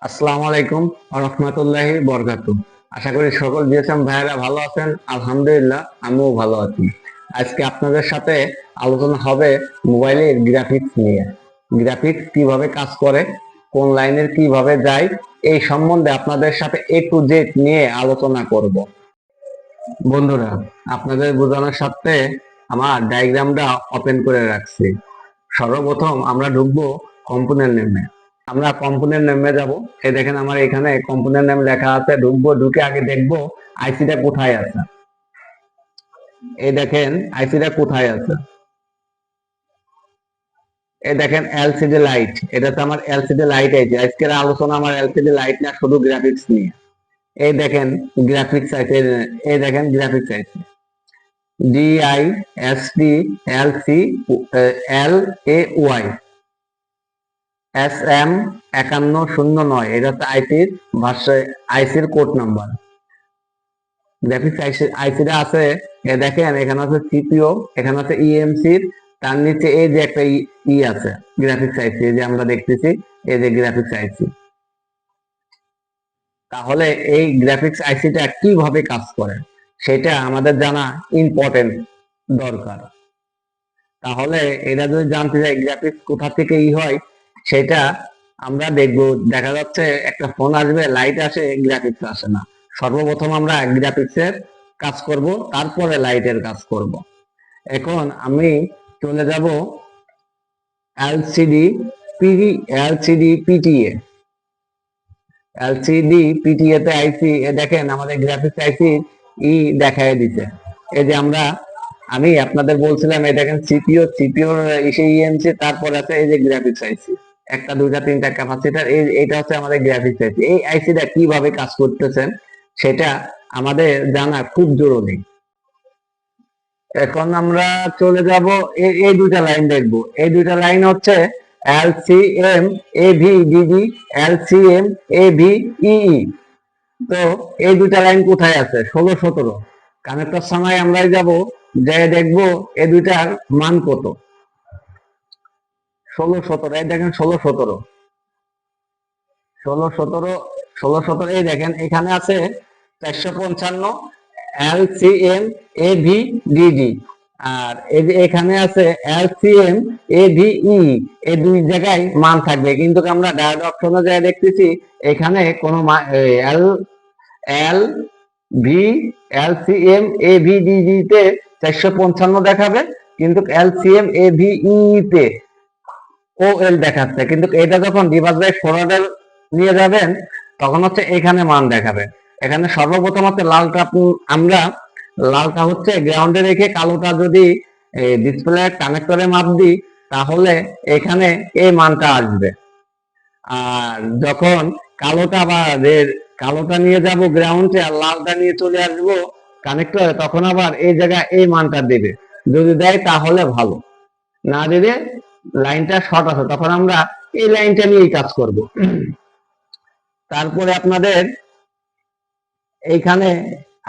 আসসালামু আলাইকুম ওয়া রাহমাতুল্লাহি ওয়া বারাকাতুহু। আশা করি সকল জিএসএম ভাইয়েরা ভালো আছেন। আলহামদুলিল্লাহ আমিও ভালো আছি। আজকে আপনাদের সাথে আলোচনা হবে মোবাইলের গ্রাফিক্স নিয়ে। গ্রাফিক্স কিভাবে কাজ করে, কোন লাইনের কিভাবে যায়, এই সম্বন্ধে আপনাদের সাথে এ টু জেড নিয়ে আলোচনা করব। বন্ধুরা, আপনাদের বোঝানোর সাথে আমার ডায়াগ্রামটা ওপেন করে রাখছি। সর্বপ্রথম আমরা ঢুকবো কম্পোনেন্ট নেমে। আমরা কম্পোনেন্ট নেমে যাব। এই দেখেন আমার এখানে কম্পোনেন্ট নেম লেখা আছে। ঢুকবো, ঢুকে আগে দেখবো আইসিটা কোথায় আছে। এই দেখেন আইসিটা কোথায় আছে। এই দেখেন এলসিডি লাইট, এটাতে আমার এলসিডি লাইট আছে। আজকের আলোচনা আমার এলসিডি লাইট না, শুধু গ্রাফিক্স নিয়ে। এই দেখেন গ্রাফিক্স আছে, এই দেখেন গ্রাফিক্স আছে DISD LC LAY SM5109, এটা হচ্ছে আইসির ভার্সন, আইসির কোড নাম্বার। গ্রাফিক্স আইসিটা আছে। দেখেন এখানে আছে সিপিইউ, এখানে আছে ইএমসি, তার নিচে এই যে একটা ই আছে গ্রাফিক্স আইসি, এই যে আমরা দেখতেছি এই যে গ্রাফিক্স আইসি। তাহলে এই গ্রাফিক্স আইসিটা কিভাবে কাজ করে সেটা আমাদের জানা ইম্পর্টেন্ট, দরকার। তাহলে এটা যদি জানতে চাই গ্রাফিক্স কোথা থেকে হয়, সেটা আমরা দেখব। দেখা যাচ্ছে একটা ফোন আসবে, লাইট আসে, গ্রাফিক্স আসে না। সর্বপ্রথম আমরা গ্রাফিক্সের কাজ করব, তারপরে লাইটের কাজ করব। এখন আমি চলে যাব এলসিডি পিটিএ। এলসিডি পিটিএ তে আইসি, দেখেন আমাদের গ্রাফিক্স আইসি দেখায় দিছে। এই যে আমি আপনাদের বলছিলাম, এই দেখেন সিপিইউর ইএমসি, তারপর আছে এই যে গ্রাফিক্স আইসি, একটা দুইটা তিনটা ক্যাপাসিটর। এইটা হচ্ছে আমাদের গ্রাফিক্স আইসি। এই আইসিটা কিভাবে কাজ করতেছেন সেটা আমাদের জানা খুব জরুরি। এখন আমরা চলে যাব, এই দুইটা লাইন দেখব। এই দুইটা লাইন হচ্ছে LCM AVDD, LCM AVEE। তো এই দুইটা লাইন কোথায় আছে? 16-17 কানেক্টর সময় আমরাই যাব, যে দেখব এই দুইটার মান কত। 16-17, এই দেখেন 16-17, 16-17, 16-17। এই দেখেন এখানে আছে 455 LCM AVDD, আর এই যে এখানে আছে LCM AVE। এই দুই জায়গায় মান থাকবে, কিন্তু আমরা ডায়োড অপশনে যা দেখতেছি এখানে কোনো এল এল ভি LCM AVDD তে 455 দেখাবে, কিন্তু LCM AVE তে OL দেখাচ্ছে। কিন্তু এটা যখন ডিভাইস বাই ফরওয়ার্ডার নিয়ে যাবেন, তখন হচ্ছে এখানে মান দেখাবে। এখানে সর্বপ্রথম হচ্ছে লালটা, আমরা লালটা হচ্ছে গ্রাউন্ডে রেখে কালোটা যদি ডিসপ্লে কানেক্টরে মাপ দিই, তাহলে এখানে এই মানটা আসবে। আর যখন কালোটা নিয়ে যাব গ্রাউন্ডে, আর লালটা নিয়ে চলে আসবো কানেক্টরে, তখন আবার এই জায়গায় এই মানটা দেবে। যদি দেয় তাহলে ভালো, না দিলে লাইনটা শর্ট আছে, তখন আমরা এই লাইনটা নিয়েই কাজ করব। তারপরে আপনাদের এইখানে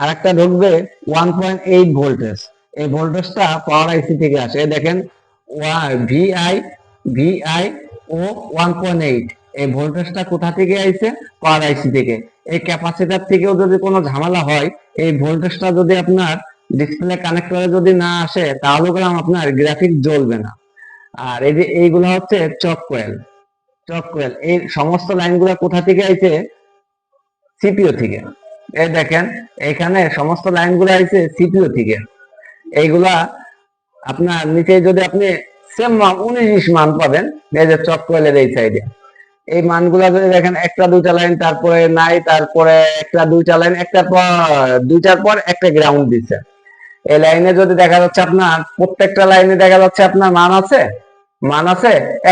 আরেকটা ঢুকবে 1.8 ভোল্টেজ। এই ভোল্টেজটা পাওয়ার আইসি থেকে আসে। দেখেন ভিআই ভিআই ও 1.8, এই ভোল্টেজটা কোথা থেকে আইছে? পাওয়ার আইসি থেকে। এই ক্যাপাসিটর থেকেও যদি কোনো ঝামেলা হয়, এই ভোল্টেজটা যদি আপনার ডিসপ্লে কানেক্টরে যদি না আসে, তাহলে আপনার গ্রাফিক্স জ্বলবে না। আর এই যে এইগুলো হচ্ছে চক কোয়েল। এই সমস্ত লাইনগুলো কোথা থেকে আইছে? সিপিইউ থেকে। এই দেখেন এখানে সমস্ত লাইনগুলো আইছে সিপিইউ থেকে। এইগুলা আপনার নিচে যদি আপনি সেম মান 19 মান পাবেন, এই যে চক কোয়েলের এই সাইডে। এই মানগুলা যদি দেখেন, একটা দুইটা লাইন, তারপরে নাই, তারপরে একটা দুইটা লাইন, একটার পর দুইটার পর একটা গ্রাউন্ড দিচ্ছে। এই লাইনে যদি দেখা যাচ্ছে আপনার প্রত্যেকটা লাইনে দেখা যাচ্ছে আপনার মান আছে,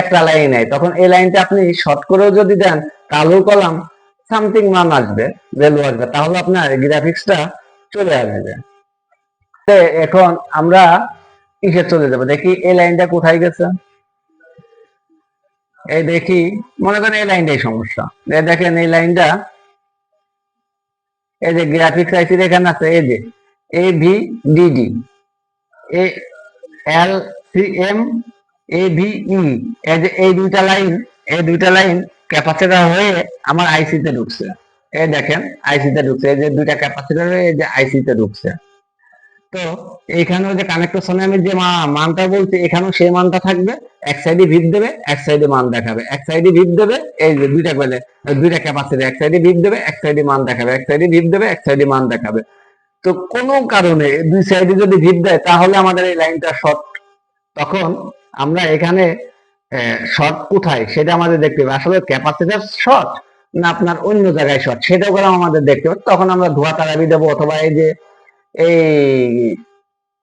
একটা লাইন নাই, তখন এই লাইনটা আপনি শর্ট করেও যদি দেন, কালো কলাম সামথিং মান আসবে, ভ্যালু আসবে, তাহলে আপনার গ্রাফিক্সটা চলে আসবে। এখন আমরা কিসে চলে যাবো, দেখি এই লাইনটা কোথায় গেছে। এই দেখি, মনে করেন এই লাইনটাই সমস্যা। দেখেন এই লাইনটা, এই যে গ্রাফিক্স আইসি এখানে আছে, এই যে AVDD, LCM AVE, এই যে এই দুইটা লাইন ক্যাপাসিটর হয়ে আমার আইসি তে ঢুকছে। এই দেখেন আইসি তে ঢুকছে, এই যে দুইটা ক্যাপাসিটর হয়ে এই যে আইসি তে ঢুকছে। তো এখানেও যে কানেক্টর আমি যে মানটা বলছি, এখানেও সেই মানটা থাকবে। এক সাইডে ভিপ দেবে, এক সাইডে মান দেখাবে। এক সাইডে ভিপ দেবে, এই যে দুইটা কয়েলে দুইটা ক্যাপাসিটর, এক সাইডে ভিপ দেবে, এক সাইডে মান দেখাবে, এক সাইডে ভিপ দেবে, এক সাইডে মান দেখাবে। তো কোনো কারণে দুই সাইডে যদি ভিপ দেয় তাহলে আমাদের এই লাইনটা শর্ট। তখন আমরা এখানে শর্ট কোথায় সেটা আমাদের দেখতে হবে। আসলে ক্যাপাসিটর শর্ট না আপনার অন্য জায়গায় শর্ট, সেটাও করে আমাদের দেখতে হবে। তখন আমরা ধোয়া তারাবি দেবো, অথবা এই যে এই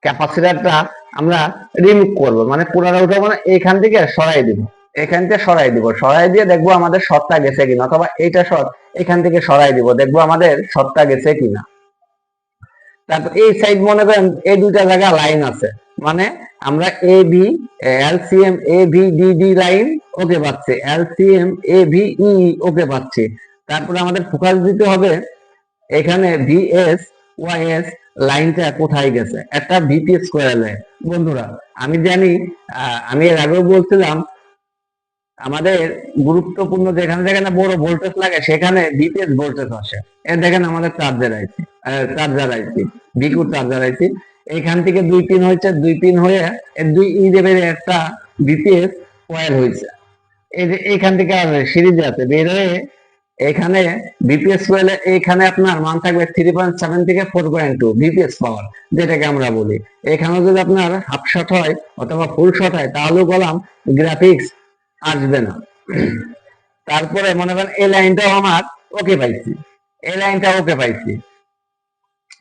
ক্যাপাসিটরটা আমরা রিমুভ করব, মানে পুরাটা উঠাবো না, এইখান থেকে সরাই দিব। এখান থেকে সরাই দিব, সরাই দিয়ে দেখবো আমাদের শর্টটা গেছে কিনা, অথবা এইটা শর্ট, এখান থেকে সরাই দিব, দেখবো আমাদের শর্টটা গেছে কিনা। তারপর এই সাইড মনে করেন এই দুইটা জায়গা লাইন আছে, মানে আমরা A B LCM A V D D line okay পাচ্ছি, এলসিএম এ ভি ই ওকে পাচ্ছি। তারপরে আমাদের ফোকাস দিতে হবে এখানে ভিএস ওয়াইএস লাইনটা কোথায় গেছে, একটা ভিপিএস কয়েলে। বন্ধুরা আমি জানি, আমি এর আগেও বলছিলাম আমাদের গুরুত্বপূর্ণ যেখানে যেখানে বড় ভোল্টেজ লাগে সেখানে ভিপিএস ভোল্টেজ আসে। এর দেখেন আমাদের চার্জার আইসি বিকুর চার্জার আইসি, এখান থেকে 2 পিন হয়েছে, 2 পিন হয়ে 2 ই লেভেল একটা ভিপিএস কয়েল হয়েছে। এই যে এখান থেকে সিরিজে আছে বের হয়ে এখানে বিপিএস কয়েলে এখানে আপনার মান থাকবে 3.7 থেকে 4.2 বিপিএস পাওয়ার, যেটাকে আমরা বলি। এখানেও যদি আপনার হাফ শট হয় অথবা ফুল শট হয় তাহলেও বললাম গ্রাফিক্স আসবে না। তারপরে মনে করেন এই লাইনটাও আমার ওকে পাইছি, এই লাইনটা ওকে পাইছি।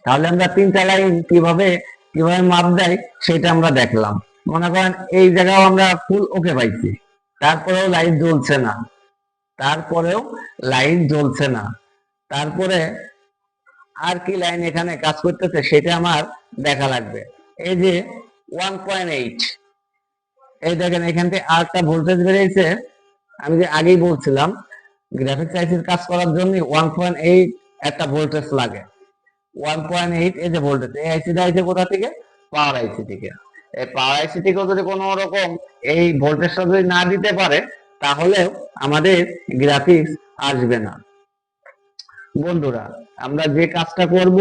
তাহলে আমরা তিনটা লাইন কিভাবে কিভাবে মাপ দেয় সেটা আমরা দেখলাম। মনে করেন এই জায়গাও আমরা ফুল ওকে পাইছি, তারপরেও লাইট জ্বলছে না, তারপরেও লাইট জ্বলছে না। তারপরে আর কি লাইন এখানে কাজ করতেছে সেটা আমার দেখা লাগবে। এই যে 1.8, এই দেখেন এখান থেকে আরেকটা ভোল্টেজ বেরিয়েছে। আমি যে আগেই বলছিলাম গ্রাফিক্স আইসির কাজ করার জন্য 1.8 একটা ভোল্টেজ লাগে। 1.8 এই যে ভোল্টেজ, এই আইসিটা আইসি কোথা থেকে? পাওয়ার আইসি থেকে। এই পাওয়ার আইসি থেকে যদি কোনো রকম এই ভোল্টেজটা যদি না দিতে পারে তাহলে আমাদের গ্রাফিক্স আসবে না। বন্ধুরা আমরা যে কাজটা করব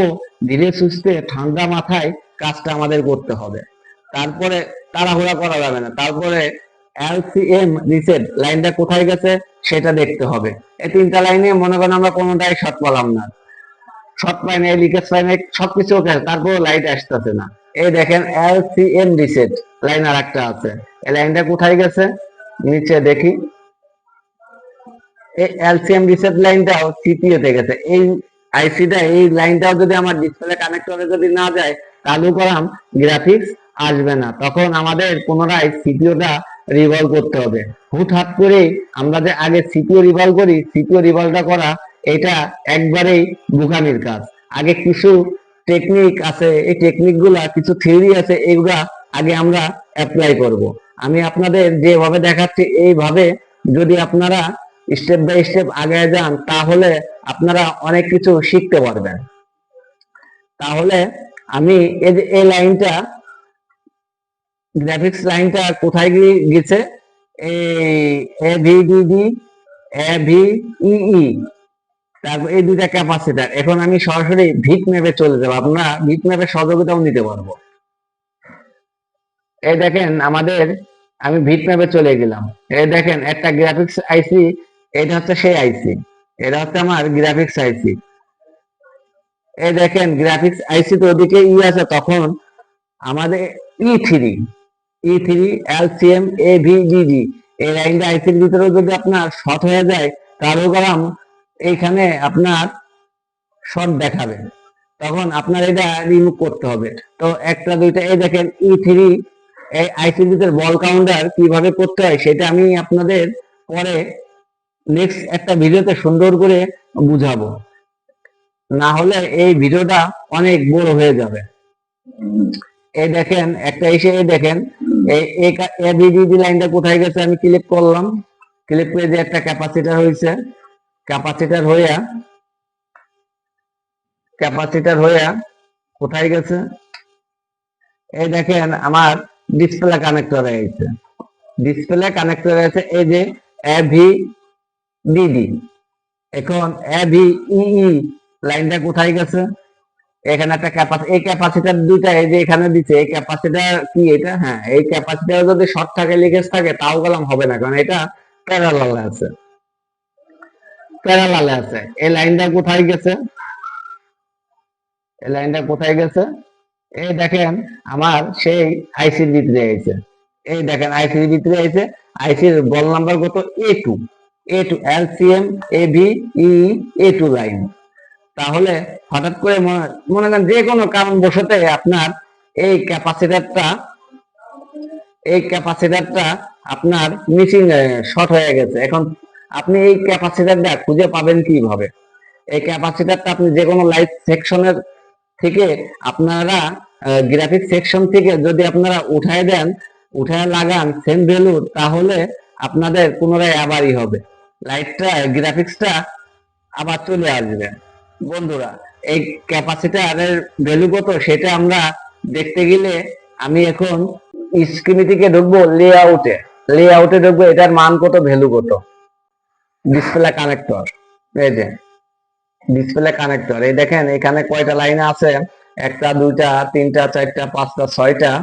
ধীরে সুস্থে ঠান্ডা মাথায় কাজটা আমাদের করতে হবে। তারপরে তাড়াহুড়া করা যাবে না। তারপরে এলসিএম রিসেট লাইনটা কোথায় গেছে সেটা দেখতে হবে। এই তিনটা লাইনে মনে করেন আমরা কোনোটাই শর্ট পেলাম না, শর্ট পাই নাই, লিকেজ পাই নাই, সবকিছু ওকে, তারপর লাইট আসতেছে না। এই দেখেন এলসিএম রিসেট লাইন আর একটা আছে, এই লাইনটা কোথায় গেছে নিচে দেখি। এই এলসিএম রিসেট লাইনটাও সিপিইউ তে গেছে। এই আইসিটা এই লাইনটাও যদি আমার ডিসপ্লে কানেক্টরে যদি না যায় তাহলে করাম গ্রাফিক্স আসবে না। তখন আমাদের পুনরায় সিপিইউটা রিভলভ করতে হবে। হুটহাট করে আমরা যে আগে সিপিইউ রিভলভ করি, সিপিইউ রিভলভটা করা এটা একবারেই বোকামির কাজ। আগে কিছু টেকনিক আছে, এই টেকনিক গুলা কিছু থিওরি আছে, এগুলা আগে আমরা অ্যাপ্লাই করব। আমি আপনাদের যেভাবে দেখাচ্ছি এইভাবে যদি আপনারা স্টেপ বাই স্টেপ আগে যান তাহলে আপনারা অনেক কিছু শিখতে পারবেন। তাহলে আমি এই যে এই লাইনটা গ্রাফিক্স লাইনটা কোথায় গেছে, A V D D A V E, তারপর এই দুইটা ক্যাপাসিটার। এখন আমি সরাসরি ভিট ম্যাপে চলে যাবো, আপনারা ভিট ম্যাপের সহযোগিতাও নিতে পারবো। এই দেখেন আমাদের, আমি ভিট ম্যাপে চলে গেলাম। এই দেখেন একটা গ্রাফিক্স আইসি, এটা হচ্ছে সেই আইসি, এটা হচ্ছে আমার গ্রাফিক্স আইসি। এই দেখেন গ্রাফিক্স আইসি তো ওদিকে ই আছে, তখন আমাদের ই3 LCM A V D D এই লাইনটা আইসির ভিতরে যদি আপনার শর্ট হয়ে যায় তাহলে গরম এইখানে আপনার শর্ট দেখাবে, তখন আপনার এটা রিমুভ করতে হবে। তো একটা দুইটা, এই দেখেন ই3 এই আইসির ভিতরে বল কাউন্টার কিভাবে করতে হয় সেটা আমি আপনাদের পরে নেক্সট একটা ভিডিওতে সুন্দর করে বুঝাবো, না হলে এই ভিডিওটা অনেক বড় হয়ে যাবে। এই দেখেন একটা এসে, এই দেখেন এই এবিডিডি লাইনটা কোথায় গেছে, আমি ক্লিক করলাম, ক্লিক করে যে একটা ক্যাপাসিটর হয়েছে, ক্যাপাসিটর হইয়া কোথায় গেছে, এই দেখেন আমার ডিসপ্লে কানেক্টর হয়েছে, এই যে এভি ডিডি। এখন এ ভি ই লাইনটা কোথায় গেছে? এখানে একটা ক্যাপাসিটি, এই ক্যাপাসিটার দুইটা এই যে এখানে দিচ্ছে, এই ক্যাপাসিটার কি এটা? হ্যাঁ, এই ক্যাপাসিটার যদি শর্ট থাকে লিকেজ থাকে তাও গেলাম হবে না, কারণ এটা প্যারালালে আছে, প্যারালালে আছে। এই লাইনটা কোথায় গেছে? এই লাইনটা কোথায় গেছে? এই দেখেন আমার সেই আইসির ভিতরে আইছে, এই দেখেন আইসির ভিতরে আইছে। আইসির বল নাম্বার কত? A2, A2 LCM AB E A2 line. তাহলে হঠাৎ করে মনে করেন যে কোনো কারণ বশতে আপনার এই ক্যাপাসিটারটা, এই ক্যাপাসিটারটা আপনার মিসিং, শর্ট হয়ে গেছে। এখন আপনি এই ক্যাপাসিটারটা খুঁজে পাবেন কিভাবে? এই ক্যাপাসিটারটা আপনি যে কোনো লাইট সেকশনের থেকে আপনারা, গ্রাফিক সেকশন থেকে যদি আপনারা উঠায় দেন, উঠায় লাগান সেম ভ্যালু, তাহলে আপনাদের পুনরায় আবারই হবে, লাইটটা গ্রাফিক্সটা আবার চলে আসবে। বন্ধুরা, এই ক্যাপাসিটারের ভ্যালু কত সেটা আমরা দেখতে গেলে আমি এখন স্ক্রিন থেকে ঢুকবো লেআউটে, লেআউটে ঢুকবো, এটার মান কত, ভ্যালু কত। ডিসপ্লে কানেক্টর, এই যে ডিসপ্লে কানেক্টর, এই দেখেন এখানে কয়টা লাইন আছে? একটা, দুইটা, তিনটা, চারটা, পাঁচটা, ছয়টা।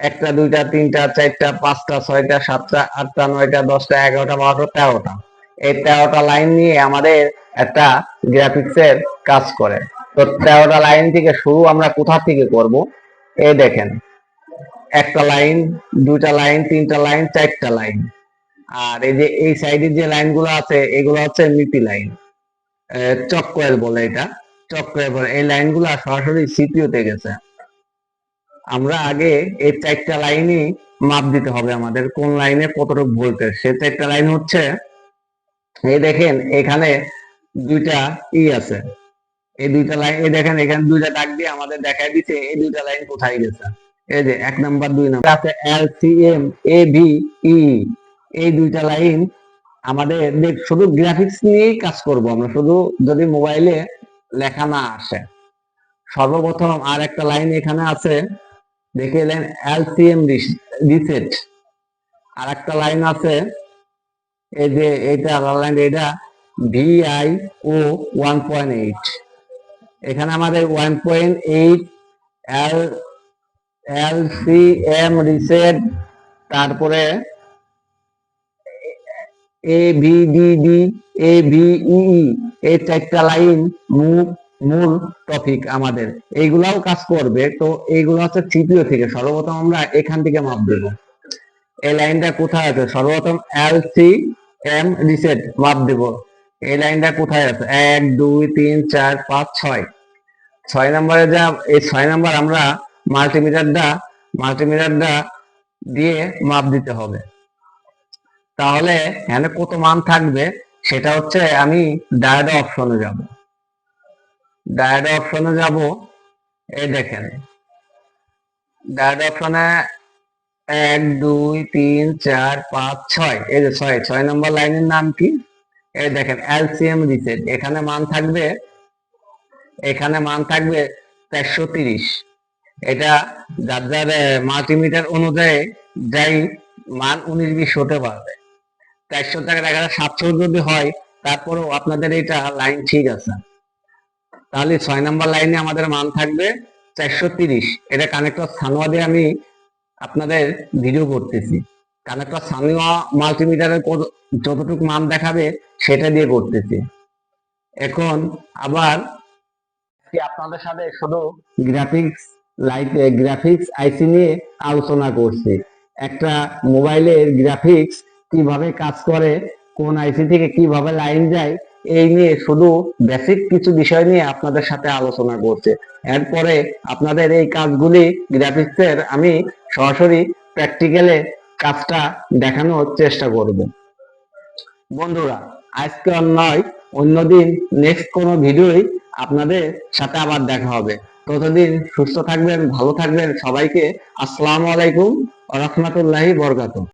একটা, দুইটা, তিনটা, চারটা, পাঁচটা, ছয়টা, সাতটা, আটটা, নয়টা, দশটা, 11টা, 12টা, 13টা। এই 13টা লাইন নিয়ে আমাদের একটা গ্রাফিক্সের কাজ করে। তো 13টা লাইন থেকে শুরু আমরা কোথা থেকে করব? এই দেখেন, একটা লাইন, দুইটা লাইন, তিনটা লাইন, চারটা লাইন। আর এই যে এই সাইডের যে লাইনগুলো আছে এগুলো হচ্ছে মিপি লাইন, চক কয়েল বলে এটা, চক কয়েল বলে। এই লাইনগুলো সরাসরি সিপিইউ তে গেছে। আমরা আগে এই চারটা লাইনই মাপ দিতে হবে আমাদের, কোন লাইনে কতটুকু ভোল্টেজ। সেই চারটা লাইন হচ্ছে, এই দেখেন এখানে দুইটা আছে, এই দুইটা লাইন, এই দেখেন এখানে দুইটা দাগ দিয়ে আমাদের দেখাই দিচ্ছে এই দুইটা লাইন কোথায় গেছে। এই যে 1 নাম্বার 2 নাম্বার আছে LCM ABE, এই দুইটা লাইন আমাদের শুধু গ্রাফিক্স নিয়েই কাজ করব আমরা, শুধু যদি মোবাইলে লেখা না আসে। সর্বপ্রথম আর একটা লাইন এখানে আছে, দেখে এলেন LCM রিসেট। আর একটা লাইন আছে, এই যে এটা লাইন, এটা VIO 1.8। এখানে আমাদের 1.8 LCM রিসেট, তারপরে AVDD AVEE, এই চারটা লাইন মূল টপিক আমাদের, এইগুলাও কাজ করবে। তো এইগুলো হচ্ছে সিপিইউ থেকে। সর্বপ্রথম আমরা এখান থেকে মাপ দেব, এই লাইনটা কোথায় আছে? সর্বপ্রথম LCM রিসেট মাপ দেব। এই লাইনটা কোথায় আছে? 1 2 3 4 5 6, 6 নম্বরে যা, এই 6 নাম্বার আমরা মাল্টিমিটারটা দিয়ে মাপ দিতে হবে। তাহলে এখানে কত মান থাকবে সেটা হচ্ছে, আমি ডায়োড অপশনে যাব, ডায়োড অপশনে যাব। এই দেখেন ডায়োড অপশনে 1 2 3 4 5 6, এই যে 6 নম্বর লাইনের নাম কি? এই দেখেন LCM রিসেট। এখানে মান থাকবে, এখানে মান থাকবে 430। এটা যার যার মাল্টিমিটার অনুযায়ী যাই মান 19-20 হতে পারবে। 400 টাকা, 700 যদি হয় তারপরেও আপনাদের এটা লাইন ঠিক আছে। তাহলে 6 নাম্বার লাইনে আমাদের মান থাকবে 430। এটা কানেক্টর সানোয়া দিয়ে আমি আপনাদের ভিডিও করতেছি। কানেক্টর সানোয়া মাল্টিমিটারের যতটুকু মান দেখাবে সেটা দিয়ে করতেছি। এখন আবার আপনাদের সাথে শুধু গ্রাফিক্স আইসি নিয়ে আলোচনা করছি। একটা মোবাইলের গ্রাফিক্স কিভাবে কাজ করে, কোন আইসি থেকে কিভাবে লাইন যায়, এই নিয়ে শুধু বেসিক কিছু বিষয় নিয়ে আপনাদের সাথে আলোচনা করছে। এরপরে আপনাদের এই কাজগুলি গ্রাফিক্সের আমি সরাসরি প্র্যাকটিক্যালে কাজটা দেখানোর চেষ্টা করব। বন্ধুরা, আজকে আর নয়, অন্যদিন নেক্সট কোনো ভিডিওই আপনাদের সাথে আবার দেখা হবে। ততদিন সুস্থ থাকবেন, ভালো থাকবেন। সবাইকে আসসালামু আলাইকুম ওয়া রাহমাতুল্লাহি ওয়া বারাকাতুহু।